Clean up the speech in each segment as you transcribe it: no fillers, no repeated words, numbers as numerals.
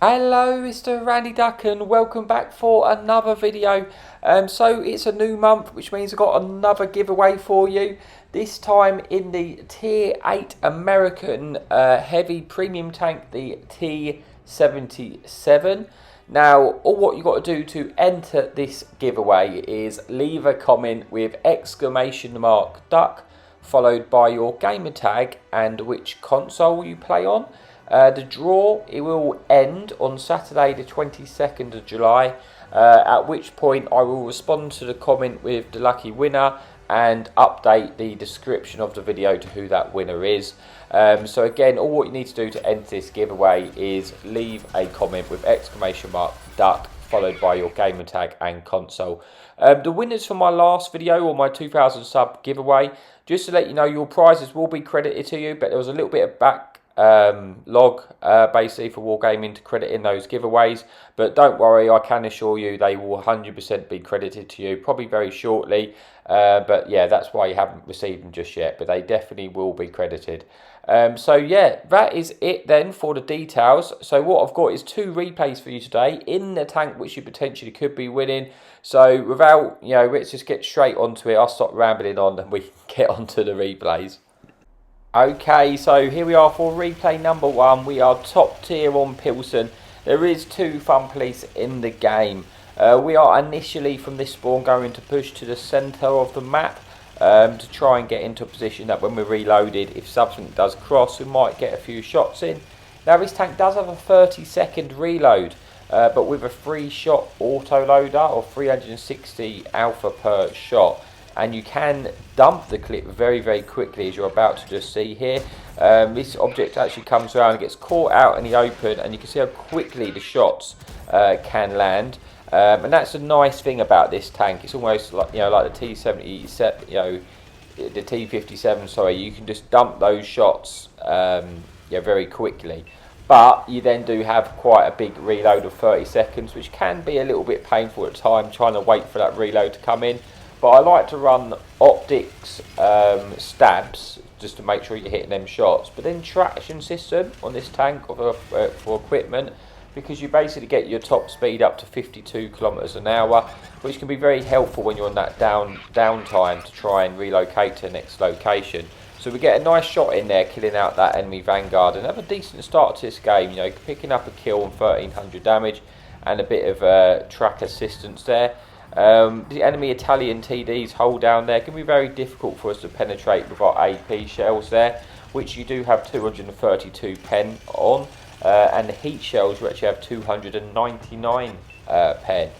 Hello, Mr. Randy Duck, and welcome back for another video. So it's a new month, which means I've got another giveaway for you. This time in the Tier 8 American heavy premium tank, the T77. Now, all what you got to do to enter this giveaway is leave a comment with !duck followed by your gamer tag and which console you play on. The draw, it will end on Saturday the 22nd of July, at which point I will respond to the comment with the lucky winner and update the description of the video to who that winner is. So again, all what you need to do to enter this giveaway is leave a comment with !duck followed by your gamer tag and console. The winners from my last video, or my 2000 sub giveaway, just to let you know, your prizes will be credited to you, but there was a little bit of log basically for Wargaming to credit in those giveaways, but don't worry, I can assure you they will 100% be credited to you probably very shortly, but yeah, that's why you haven't received them just yet, but they definitely will be credited. So yeah, that is it then for the details. So what I've got is 2 replays for you today in the tank which you potentially could be winning. So without, let's just get straight onto it. I'll stop rambling on and we can get onto the replays. Okay, so here we are for replay number 1. We are top tier on Pilsen. There is 2 fun police in the game. We are initially from this spawn going to push to the centre of the map to try and get into a position that when we're reloaded, if something does cross, we might get a few shots in. Now this tank does have a 30-second reload, but with a 3-shot auto loader or 360 alpha per shot. And you can dump the clip very, very quickly, as you're about to just see here. This object actually comes around and gets caught out in the open, and you can see how quickly the shots can land. And that's a nice thing about this tank. It's almost like like the T77, the T57. Sorry, you can just dump those shots, very quickly. But you then do have quite a big reload of 30 seconds, which can be a little bit painful at times, trying to wait for that reload to come in. But I like to run optics stabs just to make sure you're hitting them shots. But then traction system on this tank for equipment, because you basically get your top speed up to 52 kilometers an hour, which can be very helpful when you're on that downtime to try and relocate to the next location. So we get a nice shot in there, killing out that enemy vanguard, and have a decent start to this game. Picking up a kill and 1300 damage, and a bit of track assistance there. The enemy Italian TDs hold down there can be very difficult for us to penetrate with our AP shells there, which you do have 232 pen on, and the heat shells you actually have 299 pen.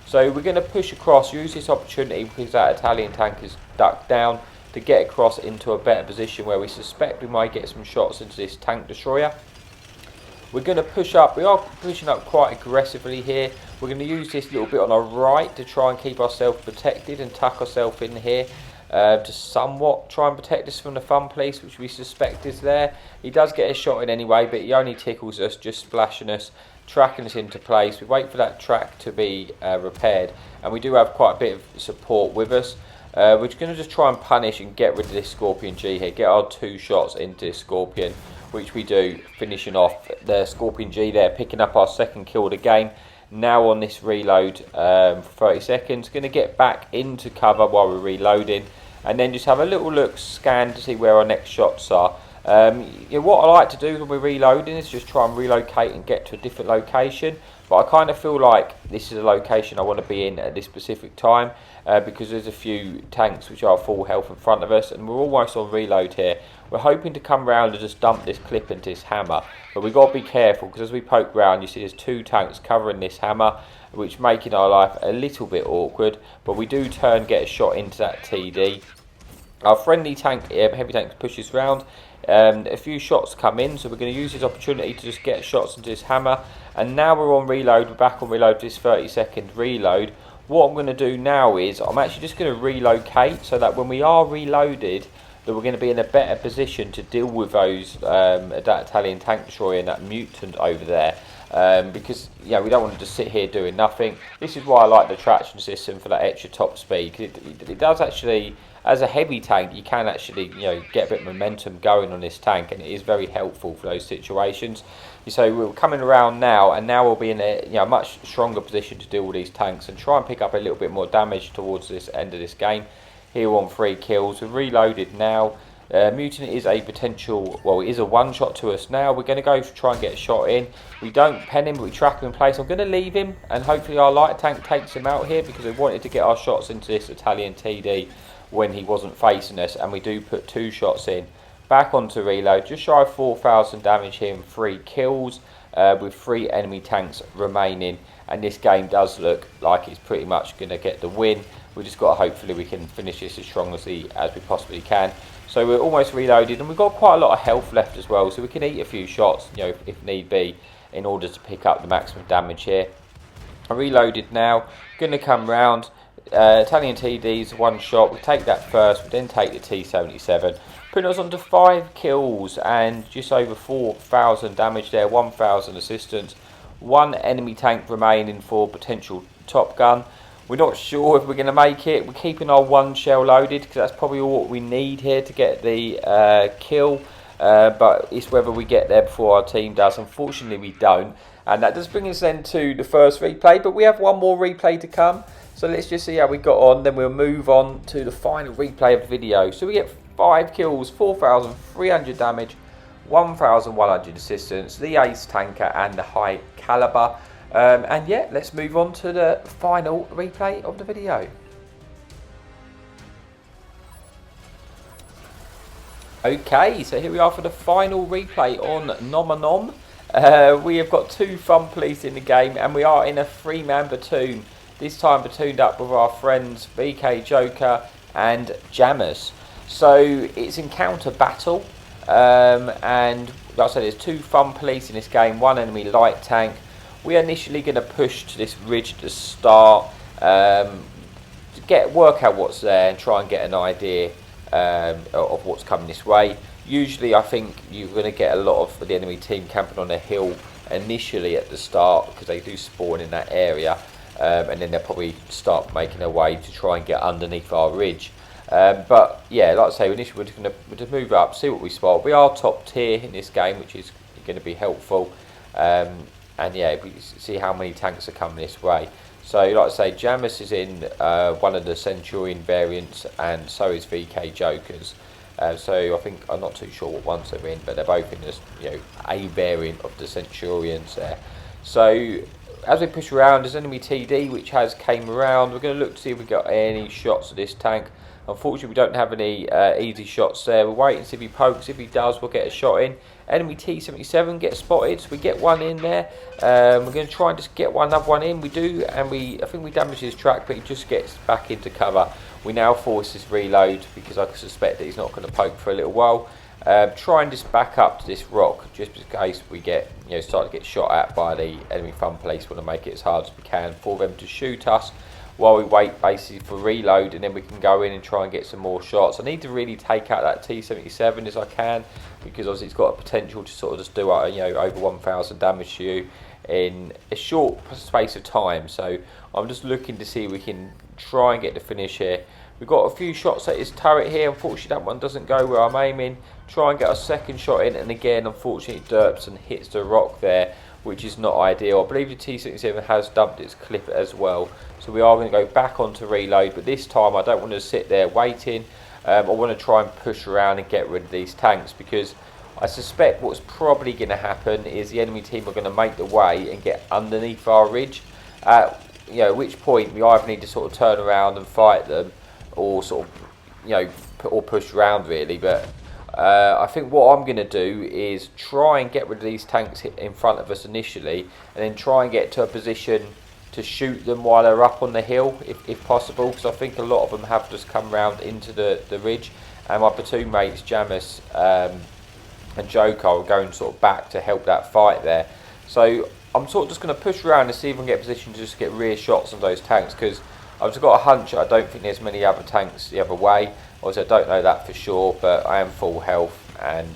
So we're going to push across, use this opportunity because that Italian tank is ducked down, to get across into a better position where we suspect we might get some shots into this tank destroyer. We're going to push up. We are pushing up quite aggressively here. We're going to use this little bit on our right to try and keep ourselves protected and tuck ourselves in here to somewhat try and protect us from the fun police, which we suspect is there. He does get a shot in anyway, but he only tickles us, just splashing us, tracking us into place. We wait for that track to be repaired, and we do have quite a bit of support with us. We're going to just try and punish and get rid of this Scorpion G here, get our 2 shots into this Scorpion, which we do, finishing off the Scorpion G there, picking up our 2nd kill of the game. Now on this reload for 30 seconds, going to get back into cover while we're reloading, and then just have a little look, scan to see where our next shots are. What I like to do when we're reloading is just try and relocate and get to a different location, but I kind of feel like this is a location I want to be in at this specific time, because there's a few tanks which are full health in front of us, and we're almost on reload here. We're hoping to come round and just dump this clip into this hammer, but we've got to be careful, because as we poke round you see there's 2 tanks covering this hammer, which making our life a little bit awkward, but we do get a shot into that TD. Our friendly tank, heavy tank, pushes round. A few shots come in, so we're going to use this opportunity to just get shots into this hammer. And now we're on reload, we're back on reload, this 30-second reload. What I'm going to do now is I'm actually just going to relocate, so that when we are reloaded, that we're going to be in a better position to deal with those that Italian tank destroyer and that mutant over there. Because we don't want to just sit here doing nothing. This is why I like the traction system for that extra top speed, because it does actually as a heavy tank, you can actually, you know, get a bit of momentum going on this tank, and it is very helpful for those situations. So we're coming around now, and now we'll be in a, you know, much stronger position to deal with these tanks and try and pick up a little bit more damage towards this end of this game. Here we're on 3 kills. We've reloaded now. Mutant is a potential, well, it is a one-shot to us now. We're going to go try and get a shot in. We don't pen him, but we track him in place. I'm going to leave him, and hopefully our light tank takes him out here, because we wanted to get our shots into this Italian TD when he wasn't facing us, and we do put 2 shots in. Back onto reload, just shy of 4,000 damage here and 3 kills, with 3 enemy tanks remaining, and this game does look like it's pretty much going to get the win. We just got to hopefully we can finish this as strong as we possibly can. So we're almost reloaded, and we've got quite a lot of health left as well, so we can eat a few shots, you know, if need be, in order to pick up the maximum damage here. I reloaded now, going to come round. Italian TD's 1 shot. We take that first, we then take the T77, putting us on to 5 kills and just over 4,000 damage there, 1,000 assistance. 1 enemy tank remaining for potential Top Gun. We're not sure if we're going to make it. We're keeping our 1 shell loaded, because that's probably all what we need here to get the kill. But it's whether we get there before our team does. Unfortunately, we don't. And that does bring us then to the first replay. But we have 1 more replay to come. So let's just see how we got on. Then we'll move on to the final replay of the video. So we get 5 kills, 4,300 damage, 1,100 assistance, the ace tanker and the high caliber. And yeah, let's move on to the final replay of the video. Okay, so here we are for the final replay on Nominal. We have got 2 fun police in the game, and we are in a 3-man platoon. This time platooned up with our friends VK Joker and Jammers. So it's encounter battle, and like I said, there's 2 fun police in this game, 1 enemy light tank. We are initially going to push to this ridge to start, to work out what's there and try and get an idea of what's coming this way. Usually I think you're going to get a lot of the enemy team camping on a hill initially at the start, because they do spawn in that area, and then they'll probably start making their way to try and get underneath our ridge. But yeah, like I say, initially we're just going to move up, see what we spot. We are top tier in this game, which is going to be helpful. And yeah, we see how many tanks are coming this way. So like I say, Jamis is in 1 of the Centurion variants, and so is VK Jokers. So I think, I'm not too sure what ones they're in, but they're both in this, you know, a variant of the Centurions there. So as we push around, there's enemy TD which has came around. We're going to look to see if we got any shots of this tank. Unfortunately, we don't have any easy shots there. We're waiting to see if he pokes. If he does, we'll get a shot in. Enemy T77 gets spotted, so we get 1 in there. We're going to try and just get another one in. We do, and I think we damage his track, but he just gets back into cover. We now force his reload, because I suspect that he's not going to poke for a little while. Try and just back up to this rock, just in case we get, you know, start to get shot at by the enemy fun police. Want to make it as hard as we can for them to shoot us, while we wait basically for reload, and then we can go in and try and get some more shots. I need to really take out that T77 as I can, because obviously it's got a potential to sort of just do, you know, over 1,000 damage to you in a short space of time. So I'm just looking to see if we can try and get the finish here. We've got a few shots at his turret here. Unfortunately, that one doesn't go where I'm aiming. Try and get a second shot in, and again, unfortunately, it derps and hits the rock there, which is not ideal. I believe the T77 has dumped its clip as well. So we are going to go back onto reload, but this time I don't want to sit there waiting. I want to try and push around and get rid of these tanks, because I suspect what's probably going to happen is the enemy team are going to make the way and get underneath our ridge. You know, at which point we either need to sort of turn around and fight them, or sort of, you know, or push around really. But I think what I'm going to do is try and get rid of these tanks in front of us initially, and then try and get to a position to shoot them while they're up on the hill, if possible, because I think a lot of them have just come round into the ridge, and my platoon mates Jamis and Joker are going sort of back to help that fight there. So I'm sort of just going to push around and see if I can get a position to just get rear shots on those tanks, because I've just got a hunch I don't think there's many other tanks the other way. Obviously I don't know that for sure, but I am full health, and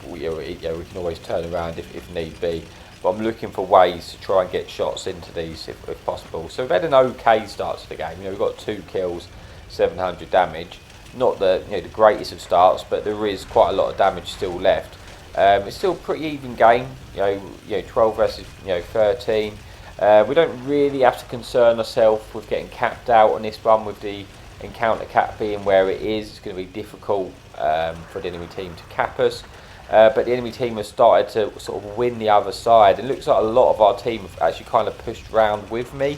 we can always turn around if need be. But I'm looking for ways to try and get shots into these if possible. So we've had an okay start to the game. You know, we've got 2 kills, 700 damage. not the the greatest of starts, but there is quite a lot of damage still left. It's still a pretty even game, 12 versus 13. We don't really have to concern ourselves with getting capped out on this one, with the encounter cap being where it is. It's going to be difficult for the enemy team to cap us. But the enemy team has started to sort of win the other side. It looks like a lot of our team have actually kind of pushed round with me,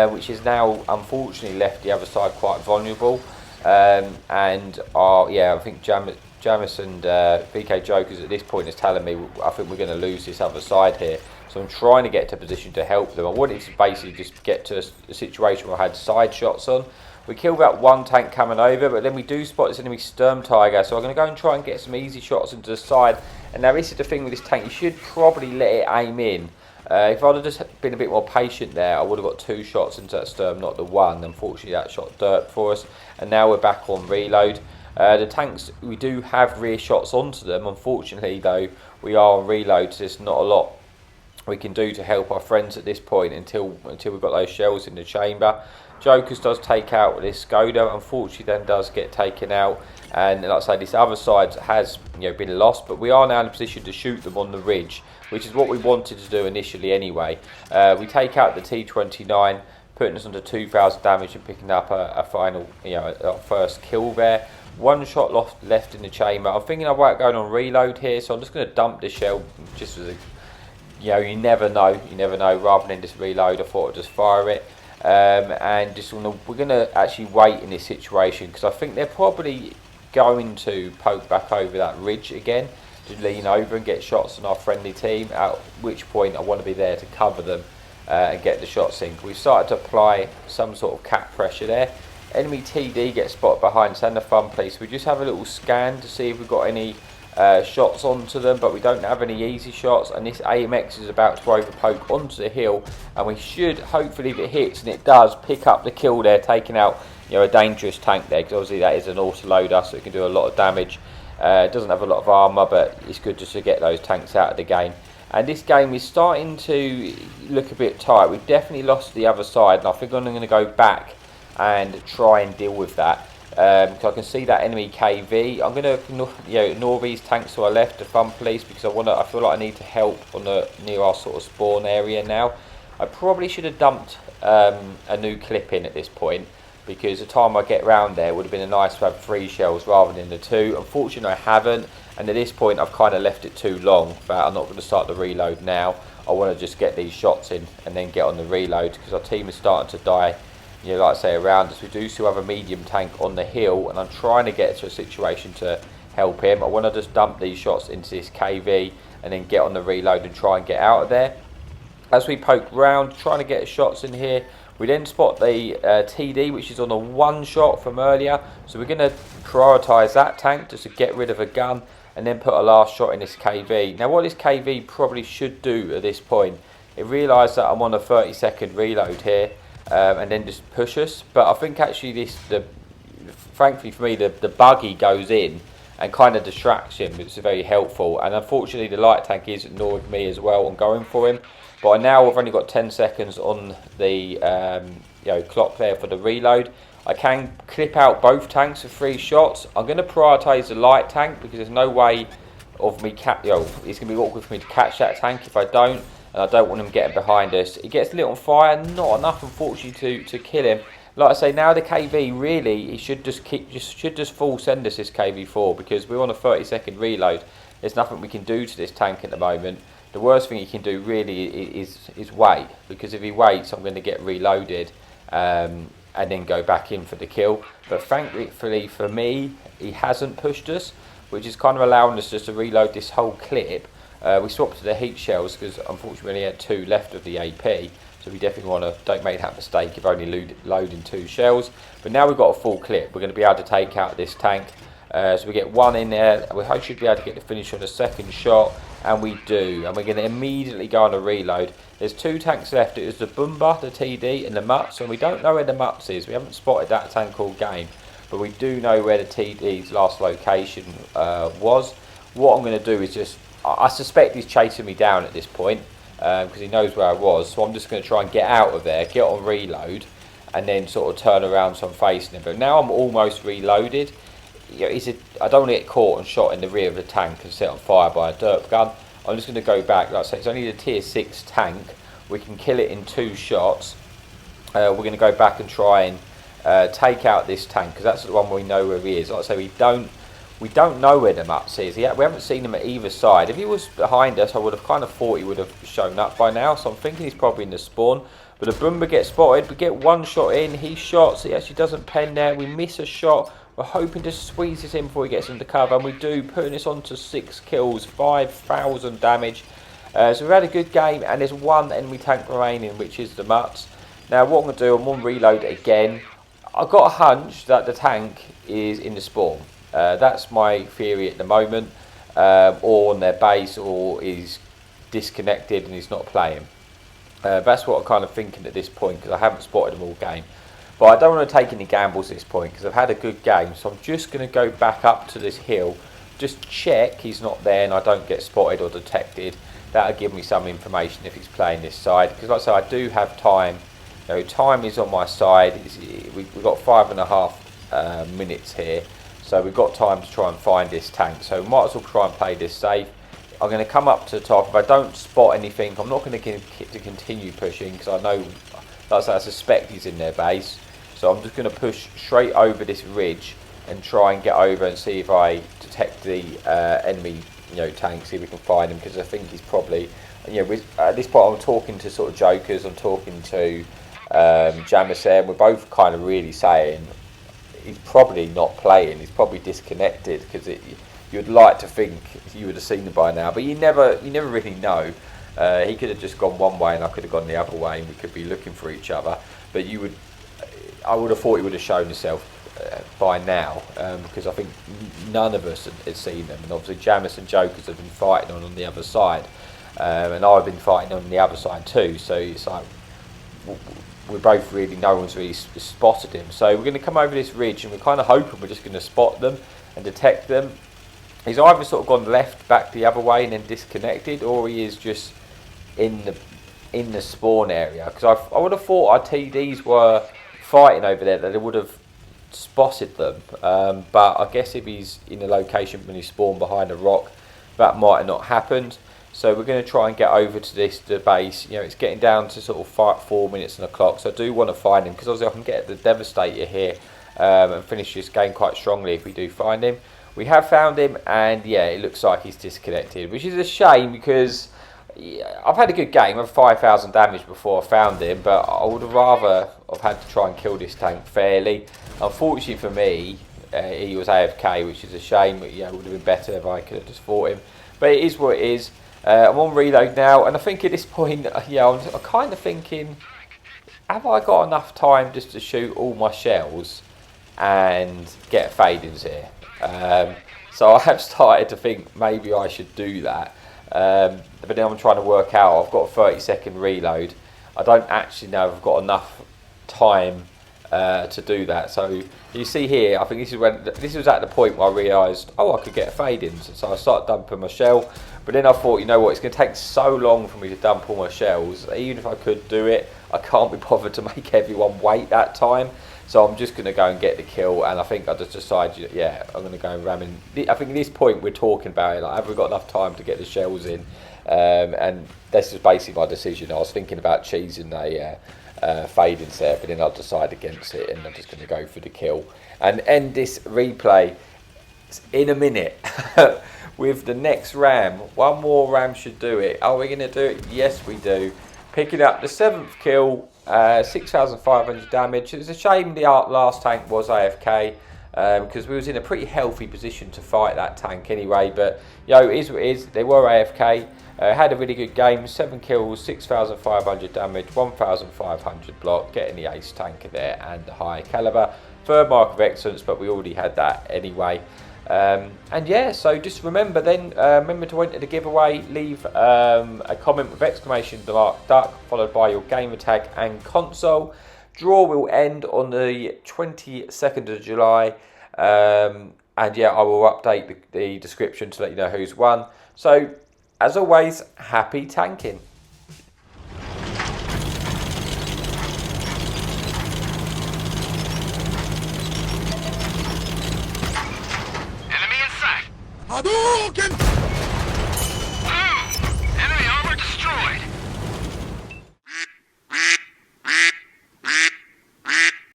which has now unfortunately left the other side quite vulnerable. And I think Jamis and VK Jokers at this point is telling me I think we're going to lose this other side here. So I'm trying to get to a position to help them. I wanted to basically just get to a situation where I had side shots on. We killed that one tank coming over, but then we do spot this enemy Sturm Tiger, so I'm going to go and try and get some easy shots into the side. And now this is the thing with this tank, you should probably let it aim in. If I'd have just been a bit more patient there, I would have got 2 shots into that Sturm, not the 1. Unfortunately, that shot dirt for us, and now we're back on reload. The tanks, we do have rear shots onto them. Unfortunately, though, we are on reload, so there's not a lot we can do to help our friends at this point until we've got those shells in the chamber. Jokers does take out this Skoda, unfortunately then does get taken out, and like I say, this other side has been lost, but we are now in a position to shoot them on the ridge, which is what we wanted to do initially anyway. We take out the T79, putting us under 2,000 damage and picking up a final, our first kill there. 1 shot left in the chamber. I'm thinking about going on reload here, so I'm just going to dump this shell just as a, you never know, rather than just reload. I thought I'd just fire it. And just we're going to actually wait in this situation, because I think they're probably going to poke back over that ridge again, to lean over and get shots on our friendly team, at which point I want to be there to cover them and get the shots in. We've started to apply some sort of cap pressure there. Enemy TD gets spotted behind Send Fun Police. We just have a little scan to see if we've got any shots onto them, but we don't have any easy shots, and this AMX is about to overpoke onto the hill, and we should, hopefully if it hits, and it does, pick up the kill there, taking out a dangerous tank there, because obviously that is an autoloader, so it can do a lot of damage. It doesn't have a lot of armour, but it's good just to get those tanks out of the game. And this game is starting to look a bit tight. We've definitely lost the other side, and I think I'm going to go back and try and deal with that. Because I can see that enemy KV. I'm going to ignore these tanks to our left, the Fun Police, because I feel like I need to help on near our sort of spawn area now. I probably should have dumped a new clip in at this point, because the time I get round there would have been nice to have 3 shells rather than the 2. Unfortunately, I haven't, and at this point I've kind of left it too long. But I'm not going to start the reload now. I want to just get these shots in and then get on the reload, because our team is starting to die. Like I say, around us. We do still have a medium tank on the hill, and I'm trying to get to a situation to help him. I want to just dump these shots into this KV and then get on the reload and try and get out of there. As we poke round, trying to get shots in here, we then spot the TD, which is on a 1 shot from earlier. So we're going to prioritise that tank just to get rid of a gun, and then put a last shot in this KV. Now what this KV probably should do at this point, it realised that I'm on a 30-second reload here, and then just push us. But I think actually frankly for me, the buggy goes in and kind of distracts him, which is very helpful. And unfortunately the light tank is ignoring me as well on going for him. But now I've only got 10 seconds on the clock there for the reload. I can clip out both tanks for 3 shots. I'm going to prioritise the light tank, because there's no way of me it's going to be awkward for me to catch that tank if I don't. And I don't want him getting behind us. He gets lit on fire, not enough unfortunately to kill him. Like I say, now the KV really, he should just full send us this KV4, because we're on a 30-second reload. There's nothing we can do to this tank at the moment. The worst thing he can do really is wait, because if he waits, I'm going to get reloaded and then go back in for the kill. But thankfully for me, he hasn't pushed us, which is kind of allowing us just to reload this whole clip. We swapped to the heat shells, because unfortunately we only had 2 left of the AP, so we definitely want to, don't make that mistake of only loading 2 shells. But now we've got a full clip, we're going to be able to take out this tank. So we get 1 in there, we should be able to get the finish on the 2nd shot, and we do. And we're going to immediately go on a reload. There's 2 tanks left, it is the Bumba, the TD, and the Mutz, and we don't know where the Mutz is. We haven't spotted that tank all game, but we do know where the TD's last location was. What I'm going to do is just, I suspect he's chasing me down at this point, because he knows where I was, so I'm just going to try and get out of there, get on reload, and then sort of turn around so I'm facing him. But now I'm almost reloaded, I don't want to get caught and shot in the rear of the tank and set on fire by a derp gun. I'm just going to go back. Like I say, it's only a tier 6 tank. We can kill it in 2 shots. We're going to go back and try and take out this tank, because that's the one we know where he is. Like I say, we don't know where the Mutz is. We haven't seen him at either side. If he was behind us, I would have kind of thought he would have shown up by now. So I'm thinking he's probably in the spawn. But the Boomber gets spotted. We get one shot in. He shots. He actually doesn't pen there. We miss a shot. We're hoping to squeeze this in before he gets into cover. And we do, putting this on to 6 kills, 5,000 damage. So we've had a good game. And there's one enemy tank remaining, which is the Mutz. Now what I'm going to do, I'm going to reload it again. I've got a hunch that the tank is in the spawn. That's my theory at the moment, or on their base, or is disconnected and he's not playing. That's what I'm kind of thinking at this point, because I haven't spotted them all game. But I don't want to take any gambles at this point, because I've had a good game. So I'm just going to go back up to this hill, just check he's not there and I don't get spotted or detected. That'll give me some information if he's playing this side, because like I said, I do have time. You know, time is on my side. We've got 5.5 minutes here. So we've got time to try and find this tank. So might as well try and play this safe. I'm going to come up to the top. If I don't spot anything, I'm not going to continue pushing, because I know, like I say, I suspect he's in their base. So I'm just going to push straight over this ridge and try and get over and see if I detect the enemy, tank. See if we can find him, because I think he's probably, at this point I'm talking to sort of jokers. I'm talking to Jamison. We're both kind of really saying he's probably not playing. He's probably disconnected, because you'd like to think you would have seen him by now, but you never really know. He could have just gone one way and I could have gone the other way, and we could be looking for each other. But I would have thought he would have shown himself by now, because I think none of us had seen them, and obviously Jamis and Jokers have been fighting on the other side, and I've been fighting on the other side too. So it's like we're both really, no one's really spotted him. So we're going to come over this ridge, and we're kind of hoping we're just going to spot them and detect them. He's either sort of gone left back the other way and then disconnected, or he is just in the spawn area. Because I would have thought our TDs were fighting over there, that they would have spotted them. But I guess if he's in a location when he spawned behind a rock, that might have not happened. So we're going to try and get over to the base. It's getting down to sort of 4 minutes on the clock. So I do want to find him, because obviously I can get the Devastator here and finish this game quite strongly if we do find him. We have found him, and yeah, it looks like he's disconnected, which is a shame, because I've had a good game. I've 5,000 damage before I found him, but I would have rather have had to try and kill this tank fairly. Unfortunately for me, he was AFK, which is a shame. It would have been better if I could have just fought him. But it is what it is. I'm on reload now, and I think at this point, I'm kind of thinking, have I got enough time just to shoot all my shells and get fade-ins here? So I have started to think maybe I should do that, but then I'm trying to work out, I've got a 30-second reload. I don't actually know if I've got enough time to do that. So you see here, I think this was at the point where I realised, I could get a fade in. So I started dumping my shell, but then I thought, you know what, it's going to take so long for me to dump all my shells. Even if I could do it, I can't be bothered to make everyone wait that time. So I'm just going to go and get the kill, and I think I just decided, I'm going to go and ram in. I think at this point we're talking about it, like, have we got enough time to get the shells in? And this is basically my decision. I was thinking about cheesing a fade-in set, but then I'll decide against it, and I'm just going to go for the kill. And end this replay in a minute with the next ram. One more ram should do it. Are we going to do it? Yes, we do. Picking up the 7th kill. 6,500 damage. It was a shame the last tank was AFK, because we was in a pretty healthy position to fight that tank anyway. But it is what it is. They were AFK. Had a really good game. 7 kills, 6,500 damage, 1,500 block. Getting the ace tanker there and the high caliber. 3rd mark of excellence, but we already had that anyway. And yeah, so just remember then, remember to enter the giveaway, leave a comment with exclamation mark duck followed by your gamer tag and console. Draw will end on the 22nd of July, and yeah, I will update the description to let you know who's won. So as always, happy tanking. Hadouken!